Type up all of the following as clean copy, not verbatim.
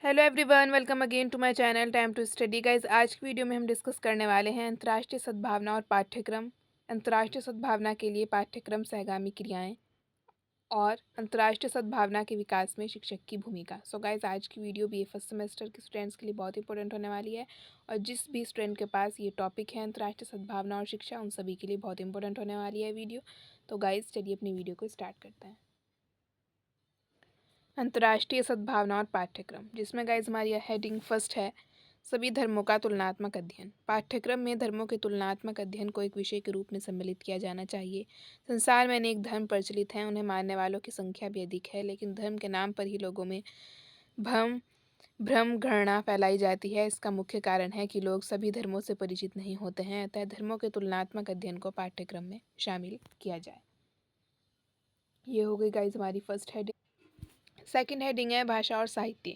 Hello everyone, welcome again to my channel time to study guys. आज की video में हम डिस्कस करने वाले हैं अंतर्राष्ट्रीय सद्भावना और पाठ्यक्रम। अंतर्राष्ट्रीय सद्भावना के लिए पाठ्यक्रम सहगामी क्रियाएं और अंतर्राष्ट्रीय सद्भावना के विकास में शिक्षक की भूमिका। सो गाइज, आज की वीडियो BA फर्स्ट सेमेस्टर के स्टूडेंट्स के लिए बहुत इंपॉर्टेंट होने वाली है और जिस भी स्टूडेंट के पास ये टॉपिक है अंतर्राष्ट्रीय सद्भावना और शिक्षा, उन सभी के लिए बहुत इंपॉर्टेंट होने वाली है वीडियो। तो गाइज, चलिए अपनी वीडियो को स्टार्ट करते हैं। अंतर्राष्ट्रीय सद्भावना और पाठ्यक्रम, जिसमें गाइज हमारी हेडिंग फर्स्ट है सभी धर्मों का तुलनात्मक अध्ययन। पाठ्यक्रम में धर्मों के तुलनात्मक अध्ययन को एक विषय के रूप में सम्मिलित किया जाना चाहिए। संसार में अनेक धर्म प्रचलित हैं, उन्हें मानने वालों की संख्या भी अधिक है, लेकिन धर्म के नाम पर ही लोगों में भ्रम भ्रम घृणा फैलाई जाती है। इसका मुख्य कारण है कि लोग सभी धर्मों से परिचित नहीं होते हैं, अतः धर्मों के तुलनात्मक अध्ययन को पाठ्यक्रम में शामिल किया जाए। ये हो गई गाइज हमारी फर्स्ट हेडिंग। सेकंड हेडिंग है भाषा और साहित्य।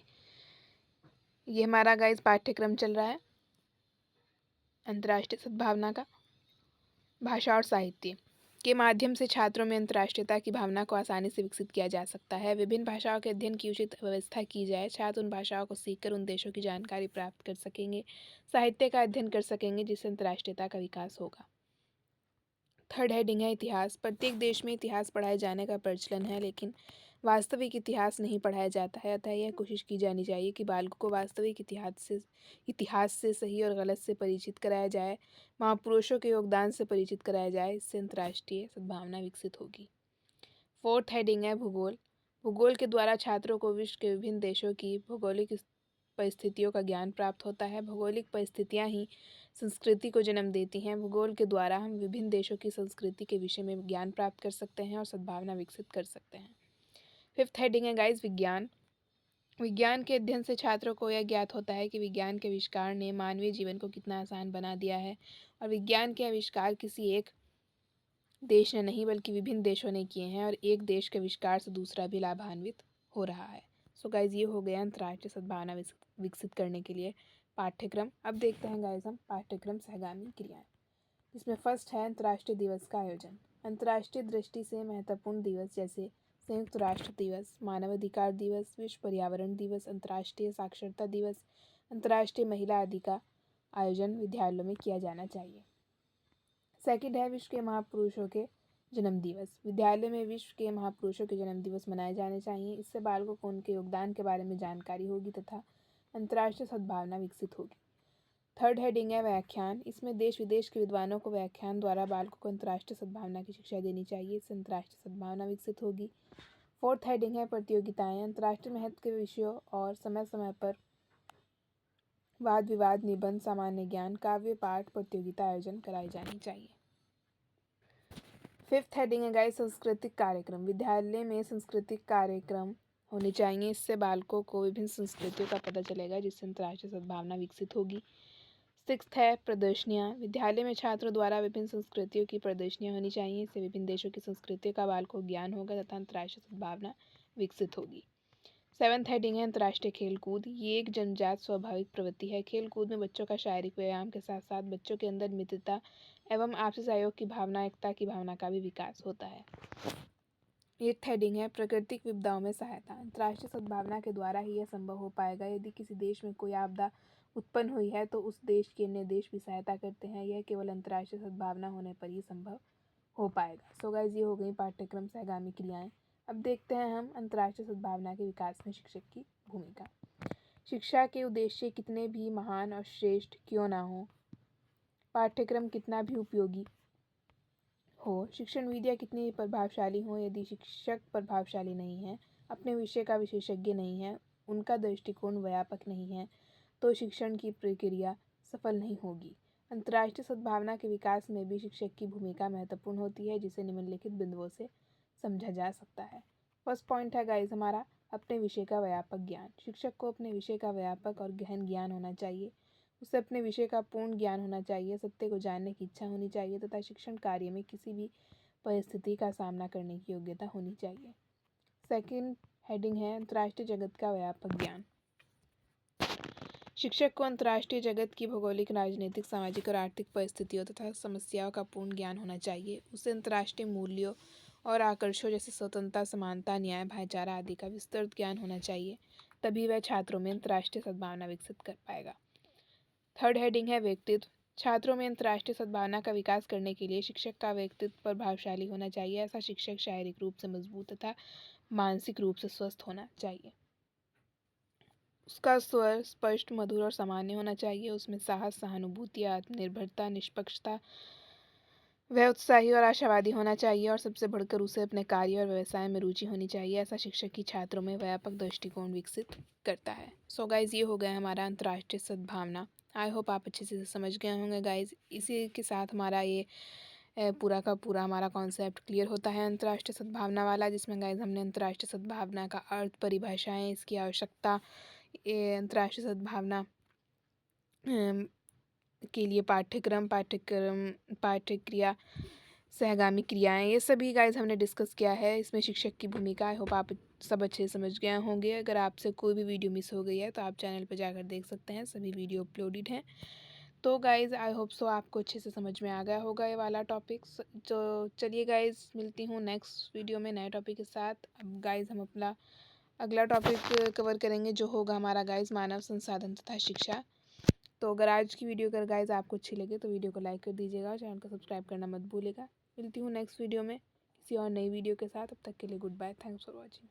ये हमारा गाइज पाठ्यक्रम चल रहा है अंतर्राष्ट्रीय सद्भावना का। भाषा और साहित्य के माध्यम से छात्रों में अंतर्राष्ट्रीयता की भावना को आसानी से विकसित किया जा सकता है। विभिन्न भाषाओं के अध्ययन की उचित व्यवस्था की जाए, छात्र उन भाषाओं को सीखकर उन देशों की जानकारी प्राप्त कर सकेंगे, साहित्य का अध्ययन कर सकेंगे, जिससे अंतर्राष्ट्रीयता का विकास होगा। थर्ड हेडिंग है इतिहास। प्रत्येक देश में इतिहास पढ़ाए जाने का प्रचलन है, लेकिन वास्तविक इतिहास नहीं पढ़ाया जाता है। अतः यह कोशिश की जानी चाहिए कि बालकों को वास्तविक इतिहास से सही और गलत से परिचित कराया जाए, महापुरुषों के योगदान से परिचित कराया जाए। इससे अंतर्राष्ट्रीय सद्भावना विकसित होगी। फोर्थ हेडिंग है भूगोल। भूगोल के द्वारा छात्रों को विश्व के विभिन्न देशों की भौगोलिक परिस्थितियों का ज्ञान प्राप्त होता है। भौगोलिक परिस्थितियाँ ही संस्कृति को जन्म देती हैं। भूगोल के द्वारा हम विभिन्न देशों की संस्कृति के विषय में ज्ञान प्राप्त कर सकते हैं और सद्भावना विकसित कर सकते हैं। फिफ्थ हेडिंग है गाइस विज्ञान। विज्ञान के अध्ययन से छात्रों को यह ज्ञात होता है कि विज्ञान के आविष्कार ने मानवीय जीवन को कितना आसान बना दिया है, और विज्ञान के आविष्कार किसी एक देश ने नहीं बल्कि विभिन्न देशों ने किए हैं, और एक देश के आविष्कार से दूसरा भी लाभान्वित हो रहा है। सो गाइज, ये हो गया अंतर्राष्ट्रीय सद्भावना विकसित करने के लिए पाठ्यक्रम। अब देखते हैं गाइज हम पाठ्यक्रम सहगामी क्रियाएं, जिसमें फर्स्ट है अंतर्राष्ट्रीय दिवस का आयोजन। अंतर्राष्ट्रीय दृष्टि से महत्वपूर्ण दिवस जैसे संयुक्त राष्ट्र दिवस, मानवाधिकार दिवस, विश्व पर्यावरण दिवस, अंतर्राष्ट्रीय साक्षरता दिवस, अंतर्राष्ट्रीय महिला अधिकार आयोजन विद्यालयों में किया जाना चाहिए। सेकंड है विश्व के महापुरुषों के जन्म दिवस। विद्यालय में विश्व के महापुरुषों के जन्म दिवस मनाए जाने चाहिए। इससे बालकों को उनके योगदान के बारे में जानकारी होगी तथा अंतर्राष्ट्रीय सद्भावना विकसित होगी। थर्ड हेडिंग है व्याख्यान। इसमें देश विदेश के विद्वानों को व्याख्यान द्वारा बालकों को अंतर्राष्ट्रीय सद्भावना की शिक्षा देनी चाहिए। इससे अंतर्राष्ट्रीय सद्भावना विकसित होगी। फोर्थ हेडिंग है प्रतियोगिताएं। अंतर्राष्ट्रीय महत्व के विषयों और समय समय पर वाद विवाद, निबंध, सामान्य ज्ञान, काव्य पाठ प्रतियोगिता आयोजन कराई जानी चाहिए। फिफ्थ हेडिंग है गाइस सांस्कृतिक कार्यक्रम। विद्यालय में सांस्कृतिक कार्यक्रम होने चाहिए। इससे बालकों को विभिन्न संस्कृतियों का पता चलेगा, जिससे अंतर्राष्ट्रीय सद्भावना विकसित होगी। सिक्स्थ है प्रदर्शनियाँ। विद्यालय में छात्रों द्वारा विभिन्न संस्कृतियों की प्रदर्शनियाँ होनी चाहिए। इससे विभिन्न देशों की संस्कृतियों का बालकों को ज्ञान होगा तथा अंतर्राष्ट्रीय सद्भावना विकसित होगी। सेवन्थ हेडिंग है अंतर्राष्ट्रीय खेल कूद। ये एक जन्मजात स्वाभाविक प्रवृत्ति है। खेल कूद में बच्चों का शारीरिक व्यायाम के साथ साथ बच्चों के अंदर मित्रता एवं आपसी सहयोग की भावना, एकता की भावना का भी विकास होता है। एट्थ हेडिंग है प्राकृतिक विपदाओं में सहायता। अंतर्राष्ट्रीय सद्भावना के द्वारा ही यह संभव हो पाएगा। यदि किसी देश में कोई आपदा उत्पन्न हुई है तो उस देश के अन्य देश भी सहायता करते हैं। यह केवल अंतर्राष्ट्रीय सद्भावना होने पर ही संभव हो पाएगा। सो गाइस, ये हो गई पाठ्यक्रम सहगामी क्रियाएं। अब देखते हैं हम अंतर्राष्ट्रीय सद्भावना के विकास में शिक्षक की भूमिका। शिक्षा के उद्देश्य कितने भी महान और श्रेष्ठ क्यों ना हो, पाठ्यक्रम कितना भी उपयोगी हो, शिक्षण विधियाँ कितनी भी प्रभावशाली हो, यदि शिक्षक प्रभावशाली नहीं है, अपने विषय का विशेषज्ञ नहीं है, उनका दृष्टिकोण व्यापक नहीं है, तो शिक्षण की प्रक्रिया सफल नहीं होगी। अंतर्राष्ट्रीय सद्भावना के विकास में भी शिक्षक की भूमिका महत्वपूर्ण होती है, जिसे निम्नलिखित बिंदुओं से समझा जा सकता है। फर्स्ट पॉइंट है गाइस हमारा अपने विषय का व्यापक ज्ञान। शिक्षक को अपने विषय का व्यापक और गहन ज्ञान होना चाहिए। उसे अपने विषय का पूर्ण ज्ञान होना चाहिए, सत्य को जानने की इच्छा होनी चाहिए तथा शिक्षण कार्य में किसी भी परिस्थिति का सामना करने की योग्यता होनी चाहिए। सेकंड हेडिंग है अंतर्राष्ट्रीय जगत का व्यापक ज्ञान। शिक्षक को अंतर्राष्ट्रीय जगत की भौगोलिक, राजनीतिक, सामाजिक और आर्थिक परिस्थितियों तथा समस्याओं का पूर्ण ज्ञान होना चाहिए। उसे अंतर्राष्ट्रीय मूल्यों और आकर्षों जैसे स्वतंत्रता, समानता, न्याय, भाईचारा आदि का विस्तृत ज्ञान होना चाहिए। तभी वह छात्रों में अंतर्राष्ट्रीय सद्भावना विकसित कर पाएगा। थर्ड हेडिंग है व्यक्तित्व। छात्रों में अंतर्राष्ट्रीय सद्भावना का विकास करने के लिए शिक्षक का व्यक्तित्व प्रभावशाली होना चाहिए। ऐसा शिक्षक शारीरिक रूप से मजबूत तथा मानसिक रूप से स्वस्थ होना चाहिए। उसका स्वर स्पष्ट, मधुर और सामान्य होना चाहिए। उसमें साहस, सहानुभूति, आत्मनिर्भरता, निष्पक्षता, वह उत्साही और आशावादी होना चाहिए और सबसे बढ़कर उसे अपने कार्य और व्यवसाय में रुचि होनी चाहिए। ऐसा शिक्षक ही छात्रों में व्यापक दृष्टिकोण विकसित करता है। सो गाइज, ये हो गया हमारा अंतर्राष्ट्रीय सद्भावना। आई होप आप अच्छे से समझ गए होंगे गाइज। इसी के साथ हमारा ये पूरा का पूरा हमारा कॉन्सेप्ट क्लियर होता है अंतर्राष्ट्रीय सद्भावना वाला, जिसमें गाइज हमने अंतर्राष्ट्रीय सद्भावना का अर्थ, परिभाषाएं, इसकी आवश्यकता, अंतर्राष्ट्रीय सद्भावना के लिए पाठ्यक्रिया, सहगामी क्रियाएं, ये सभी गाइज हमने डिस्कस किया है। इसमें शिक्षक की भूमिका। आई होप आप सब अच्छे से समझ गए होंगे। अगर आपसे कोई भी वीडियो मिस हो गई है तो आप चैनल पर जाकर देख सकते हैं, सभी वीडियो अपलोडेड हैं। तो गाइज़, आई होप सो आपको अच्छे से समझ में आ गया होगा ये वाला टॉपिक्स। तो चलिए गाइज़, मिलती हूँ नेक्स्ट वीडियो में नए टॉपिक के साथ। अब गाइज़ हम अपना अगला टॉपिक कवर करेंगे, जो होगा हमारा गाइज़ मानव संसाधन तथा शिक्षा। तो अगर आज की वीडियो अगर गाइज़ आपको अच्छी लगे तो वीडियो को लाइक कर दीजिएगा और चैनल को सब्सक्राइब करना मत भूलिएगा। मिलती हूँ नेक्स्ट वीडियो में किसी और नई वीडियो के साथ। अब तक के लिए goodbye, thanks for watching.